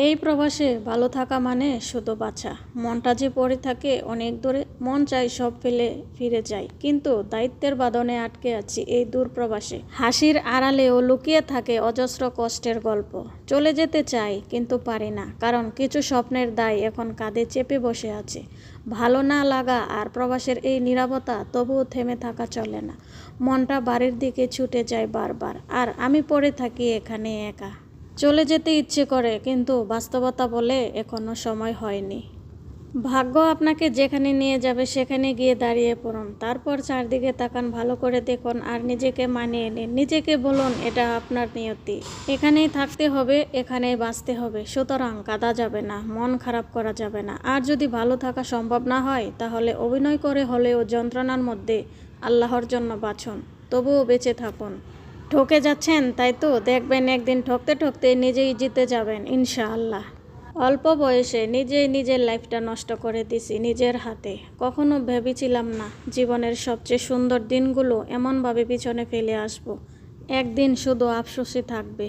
এই প্রবাসে ভালো থাকা মানে শুধু বাঁচা। মনটা যে পড়ে থাকে অনেক দূরে, মন চাই সব ফেলে ফিরে যাই, কিন্তু দায়িত্বের বাঁধনে আটকে আছি এই দূর প্রবাসে। হাসির আড়ালেও লুকিয়ে থাকে অজস্র কষ্টের গল্প। চলে যেতে চাই কিন্তু পারি না, কারণ কিছু স্বপ্নের দায় এখন কাঁধে চেপে বসে আছে। ভালো না লাগা আর প্রবাসের এই নীরবতা, তবুও থেমে থাকা চলে না। মনটা বাড়ির দিকে ছুটে যায় বারবার, আর আমি পড়ে থাকি এখানে একা। চলে যেতে ইচ্ছে করে, কিন্তু বাস্তবতা বলে এখনো সময় হয়নি। ভাগ্য আপনাকে যেখানে নিয়ে যাবে সেখানে গিয়ে দাঁড়িয়ে পড়ুন। তারপর চারদিকে তাকান, ভালো করে দেখুন আর নিজেকে মানিয়ে নিন। নিজেকে বলুন এটা আপনার নিয়তি। এখানেই থাকতে হবে, এখানেই বাঁচতে হবে। সুতরাং কাঁদা যাবে না, মন খারাপ করা যাবে না। আর যদি ভালো থাকা সম্ভব না হয়, তাহলে অভিনয় করে হলেও যন্ত্রণার মধ্যে আল্লাহর জন্য বাঁচুন। তবুও বেঁচে থাকুন। ঠকে যাচ্ছেন তাই তো, দেখবেন একদিন ঠকতে ঠকতে নিজেই জিতে যাবেন ইনশাআল্লাহ। অল্প বয়সে নিজেই নিজের লাইফটা নষ্ট করে দিছি নিজের হাতে। কখনো ভেবেছিলাম না জীবনের সবচেয়ে সুন্দর দিনগুলো এমনভাবে পিছনে ফেলে আসবো। একদিন শুধু আফসোসই থাকবে।